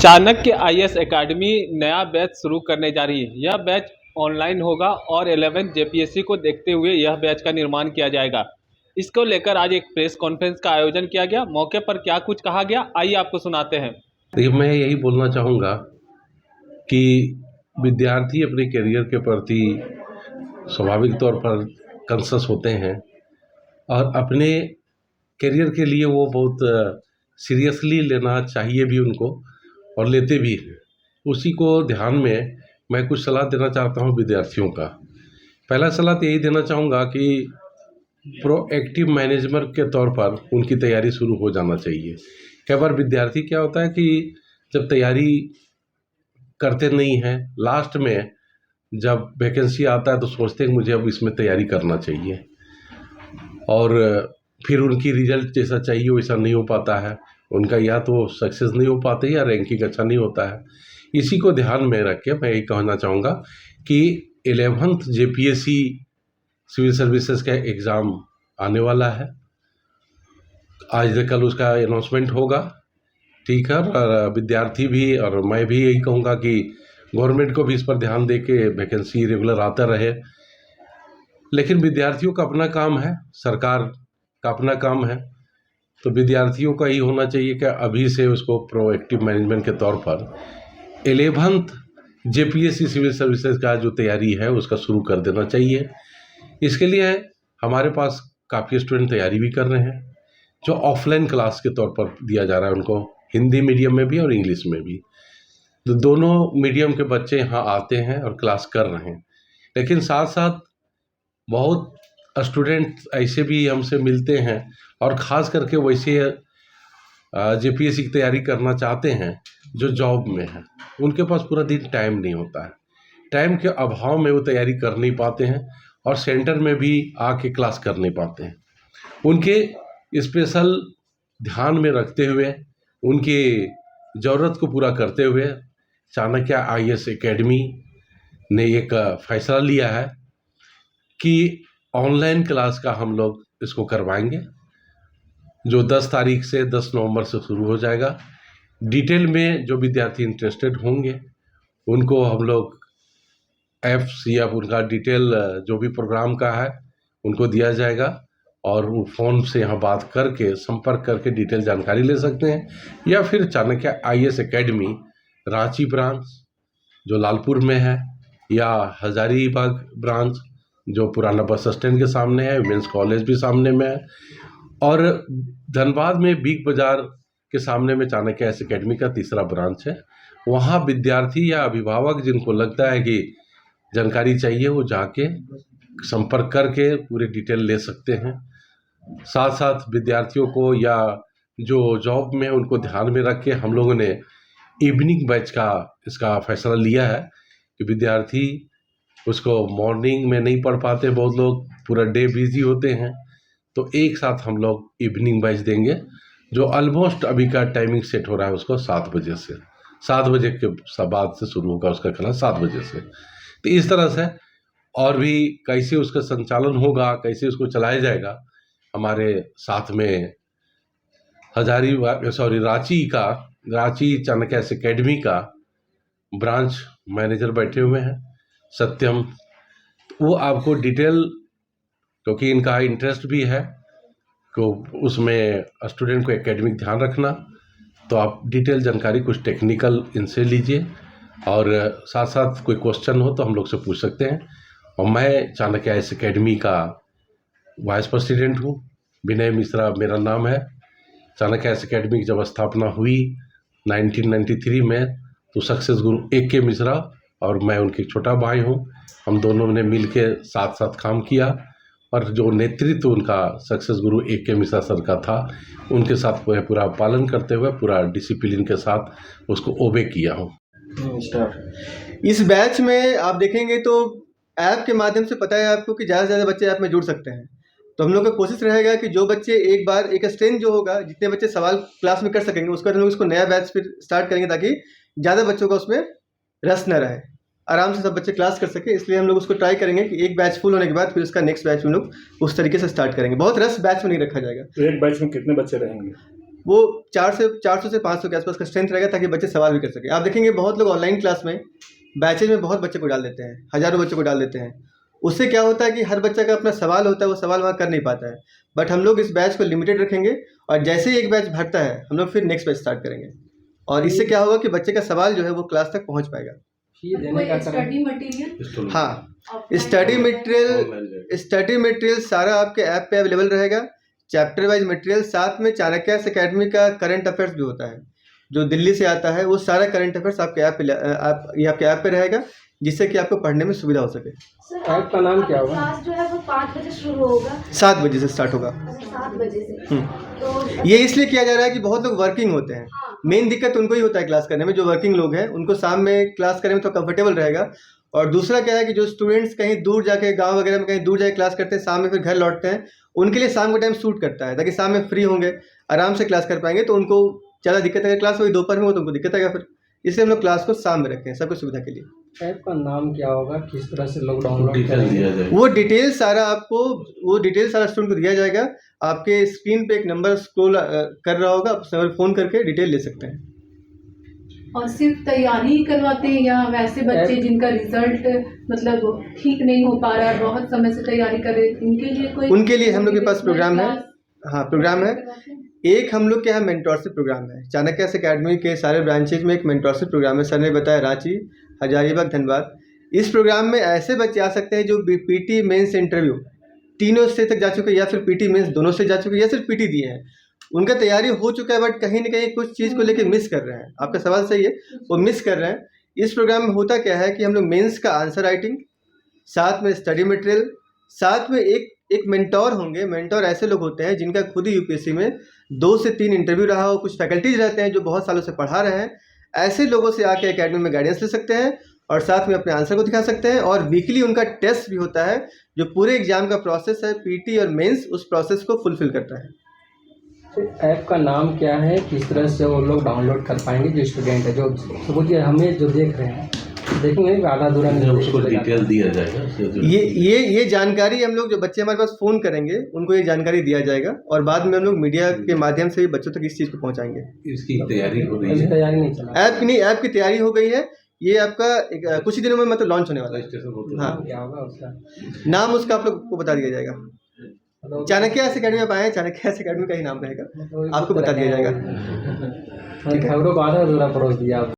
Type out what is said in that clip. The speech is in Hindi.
चाणक्य आईएएस एकेडमी नया बैच शुरू करने जा रही है। यह बैच ऑनलाइन होगा और 11th जेपीएससी को देखते हुए यह बैच का निर्माण किया जाएगा। इसको लेकर आज एक प्रेस कॉन्फ्रेंस का आयोजन किया गया। मौके पर क्या कुछ कहा गया, आइए आपको सुनाते हैं। देखिए, मैं यही बोलना चाहूँगा कि विद्यार्थी अपने करियर के प्रति स्वाभाविक तौर पर कॉन्शियस होते हैं और अपने करियर के लिए वो बहुत सीरियसली लेना चाहिए भी उनको और लेते भी हैं। उसी को ध्यान में मैं कुछ सलाह देना चाहता हूँ विद्यार्थियों का। पहला सलाह तो यही देना चाहूँगा कि प्रोएक्टिव मैनेजमेंट के तौर पर उनकी तैयारी शुरू हो जाना चाहिए। कई बार विद्यार्थी क्या होता है कि जब तैयारी करते नहीं हैं, लास्ट में जब वैकेंसी आता है तो सोचते हैं मुझे अब इसमें तैयारी करना चाहिए और फिर उनकी रिजल्ट जैसा चाहिए वैसा नहीं हो पाता है। उनका या तो सक्सेस नहीं हो पाती या रैंकिंग अच्छा नहीं होता है। इसी को ध्यान में रख के मैं यही कहना चाहूँगा कि 11th जेपीएससी सिविल सर्विसेज का एग्ज़ाम आने वाला है। आज या कल उसका अनाउंसमेंट होगा, ठीक है। और विद्यार्थी भी और मैं भी यही कहूँगा कि गवर्नमेंट को भी इस पर ध्यान दे के वैकेंसी रेगुलर आता रहे। लेकिन विद्यार्थियों का अपना काम है, सरकार का अपना काम है, तो विद्यार्थियों का ही होना चाहिए कि अभी से उसको प्रोएक्टिव मैनेजमेंट के तौर पर 11th जेपीएससी सिविल सर्विसेज का जो तैयारी है उसका शुरू कर देना चाहिए। इसके लिए हमारे पास काफ़ी स्टूडेंट तैयारी भी कर रहे हैं, जो ऑफलाइन क्लास के तौर पर दिया जा रहा है उनको, हिंदी मीडियम में भी और इंग्लिश में भी। तो दोनों मीडियम के बच्चे यहाँ आते हैं और क्लास कर रहे हैं। लेकिन साथ साथ बहुत स्टूडेंट ऐसे भी हमसे मिलते हैं और ख़ास करके वैसे जेपीएससी की तैयारी करना चाहते हैं जो जॉब में हैं। उनके पास पूरा दिन टाइम नहीं होता है। टाइम के अभाव में वो तैयारी कर नहीं पाते हैं और सेंटर में भी आके क्लास कर नहीं पाते हैं। उनके स्पेशल ध्यान में रखते हुए, उनकी ज़रूरत को पूरा करते हुए चाणक्य आईएएस एकेडमी ने एक फैसला लिया है कि ऑनलाइन क्लास का हम लोग इसको करवाएंगे, जो 10 तारीख से 10 नवंबर से शुरू हो जाएगा। डिटेल में जो विद्यार्थी इंटरेस्टेड होंगे उनको हम लोग ऐप्स या उनका डिटेल जो भी प्रोग्राम का है उनको दिया जाएगा और वो फ़ोन से यहाँ बात करके संपर्क करके डिटेल जानकारी ले सकते हैं, या फिर Chanakya IAS academy Ranchi branch जो लालपुर में है, या हजारीबाग ब्रांच जो पुराना बस स्टैंड के सामने है, वुमेंस कॉलेज भी सामने में है, और धनबाद में बिग बाज़ार के सामने में चाणक्य आईएएस एकेडमी का तीसरा ब्रांच है। वहाँ विद्यार्थी या अभिभावक जिनको लगता है कि जानकारी चाहिए वो जाके संपर्क करके पूरे डिटेल ले सकते हैं। साथ साथ विद्यार्थियों को या जो जॉब में उनको ध्यान में रख के हम लोगों ने इवनिंग बैच का इसका फैसला लिया है कि विद्यार्थी उसको मॉर्निंग में नहीं पढ़ पाते, बहुत लोग पूरा डे बिजी होते हैं, तो एक साथ हम लोग इवनिंग बैच देंगे जो ऑलमोस्ट अभी का टाइमिंग सेट हो रहा है उसको 7 बजे से, 7 बजे के बाद से शुरू होगा उसका क्लास 7 बजे से। तो इस तरह से और भी कैसे उसका संचालन होगा, कैसे उसको चलाया जाएगा, हमारे साथ में रांची चाणक्य आईएएस एकेडमी का ब्रांच मैनेजर बैठे हुए हैं, सत्यम। वो आपको डिटेल, क्योंकि इनका इंटरेस्ट भी है तो उसमें स्टूडेंट को एकेडमिक ध्यान रखना, तो आप डिटेल जानकारी कुछ टेक्निकल इनसे लीजिए और साथ साथ कोई क्वेश्चन हो तो हम लोग से पूछ सकते हैं। और मैं चाणक्य आईएएस एकेडमी का वाइस प्रेसिडेंट हूँ, विनय मिश्रा मेरा नाम है। चाणक्य आईएएस एकेडमी की जब स्थापना हुई 1993 में, तो सक्सेस गुरु AK मिश्रा और मैं उनके छोटा भाई हूँ, हम दोनों ने मिल के साथ साथ काम किया और जो नेतृत्व उनका सक्सेस गुरु AK मिश्रा सर का था, उनके साथ पूरा पालन करते हुए पूरा डिसिप्लिन के साथ उसको ओबे किया हूँ। इस बैच में आप देखेंगे तो ऐप के माध्यम से पता है आपको कि ज़्यादा से ज़्यादा बच्चे ऐप में जुड़ सकते हैं। तो हम लोग का कोशिश रहेगा कि जो बच्चे एक बार एक स्ट्रेंथ जो होगा, जितने बच्चे सवाल क्लास में कर सकेंगे, उसके बाद हम लोग इसको नया बैच फिर स्टार्ट करेंगे ताकि ज़्यादा बच्चों का उसमें रस न रहे, आराम से सब बच्चे क्लास कर सके। इसलिए हम लोग उसको ट्राई करेंगे कि एक बैच फुल होने के बाद फिर उसका नेक्स्ट बैच हम लोग उस तरीके से स्टार्ट करेंगे। बहुत रस बैच में नहीं रखा जाएगा। तो एक बैच में कितने बच्चे रहेंगे? वो 400 से 500 के आसपास का स्ट्रेंथ रहेगा, ताकि बच्चे सवाल भी कर सकें। आप देखेंगे बहुत लोग ऑनलाइन क्लास में बैचेज में बहुत बच्चे को डाल देते हैं, हज़ारों बच्चों को डाल देते हैं। उससे क्या होता है कि हर बच्चा का अपना सवाल होता है, वो सवाल वहाँ कर नहीं पाता है। बट हम लोग इस बैच को लिमिटेड रखेंगे, और जैसे ही एक बैच भरता है हम लोग फिर नेक्स्ट बैच स्टार्ट करेंगे, और इससे क्या होगा कि बच्चे का सवाल जो है वो क्लास तक पहुँच पाएगा। स्टडी मटेरियल, हाँ, स्टडी मटेरियल सारा आपके ऐप पे अवेलेबल रहेगा, चैप्टर वाइज मटेरियल। साथ में चाणक्य एकेडमी का करंट अफेयर्स भी होता है, जो दिल्ली से आता है, वो सारा करंट अफेयर्स आपके ऐप पे आपके ऐप पे रहेगा, जिससे कि आपको पढ़ने में सुविधा हो सके। ऐप का नाम क्या होगा? क्लास जो है वो 5 बजे शुरू होगा, 7 बजे से स्टार्ट होगा। 7 बजे से। तो ये इसलिए किया जा रहा है कि बहुत लोग वर्किंग होते हैं। मेन दिक्कत उनको ही होता है क्लास करने में, जो वर्किंग लोग हैं उनको शाम में क्लास करने में तो कंफर्टेबल रहेगा। और दूसरा क्या है कि जो स्टूडेंट्स कहीं दूर जाके गांव वगैरह में कहीं दूर जाके क्लास करते हैं, शाम में फिर घर लौटते हैं, उनके लिए शाम का टाइम सूट करता है, ताकि शाम में फ्री होंगे, आराम से क्लास कर पाएंगे, तो उनको ज़्यादा दिक्कत है। क्लास वही दोपहर में हो तो उनको दिक्कत आएगा फिर, इसलिए हम लोग क्लास को शाम में रखते हैं सबकी सुविधा के लिए। ऐप का नाम क्या होगा, किस तरह से लोग डाउनलोड करेंगे? वो डिटेल सारा स्टूडेंट को दिया जाएगा। आपके स्क्रीन पे एक नंबर स्क्रॉल कर रहा होगा, आप फ़ोन करके डिटेल ले सकते हैं। और सिर्फ तैयारी ही करवाते हैं या वैसे बच्चे जिनका रिजल्ट मतलब ठीक नहीं हो पा रहा है, बहुत समय से तैयारी कर रहे हैं, उनके लिए हम लोग के पास प्रोग्राम है। हाँ, प्रोग्राम है। एक हम लोग के यहाँ मेंटोरशिप प्रोग्राम है, चाणक्य एकेडमी के सारे ब्रांचेज में एक मेंटोरशिप प्रोग्राम है। सर ने बताया रांची, हजारीबाग, धनबाद। इस प्रोग्राम में ऐसे बच्चे आ सकते हैं जो पीटी मेंस इंटरव्यू तीनों से तक जा चुके हैं, या फिर पीटी मेंस दोनों से जा चुके हैं, या सिर्फ पीटी दिए हैं, उनका तैयारी हो चुका है, बट कहीं ना कहीं कुछ चीज़ को लेके मिस कर रहे हैं। आपका सवाल सही है, वो मिस कर रहे हैं। इस प्रोग्राम में होता क्या है कि हम लोग मेंस का आंसर राइटिंग, साथ में स्टडी मटेरियल, साथ में एक मेंटोर होंगे। मेंटोर ऐसे लोग होते हैं जिनका खुद ही यूपीएससी में 2 से 3 इंटरव्यू रहा हो। कुछ फैकल्टीज रहते हैं जो बहुत सालों से पढ़ा रहे हैं, ऐसे लोगों से आके एकेडमी में गाइडेंस ले सकते हैं, और साथ में अपने आंसर को दिखा सकते हैं। और वीकली उनका टेस्ट भी होता है, जो पूरे एग्जाम का प्रोसेस है, पीटी और मेंस, उस प्रोसेस को फुलफिल करता है। तो ऐप का नाम क्या है, किस तरह से वो लोग डाउनलोड कर पाएंगे? जो स्टूडेंट है, जो समझिए हमें जो देख रहे हैं, देखेंगे आधा अधूरा नहीं, उसको डिटेल दिया जाएगा। ये जानकारी हम लोग, जो बच्चे हमारे पास फ़ोन करेंगे उनको ये जानकारी दिया जाएगा, और बाद में हम लोग मीडिया के माध्यम से बच्चों तक इस चीज़ को पहुँचाएंगे। इसकी तैयारी हो रही है? तैयारी नहीं चला ऐप की तैयारी हो गई है। ये आपका कुछ ही दिनों में मतलब लॉन्च होने वाला है। हाँ, क्या होगा उसका नाम उसका आप लोग को बता दिया जाएगा। चाणक्य एकेडमी आप आए हैं, चाणक्य एकेडमी का ही नाम रहेगा, आपको बता दिया जाएगा। खबरों को आधा अधूरा परोस दिया आप।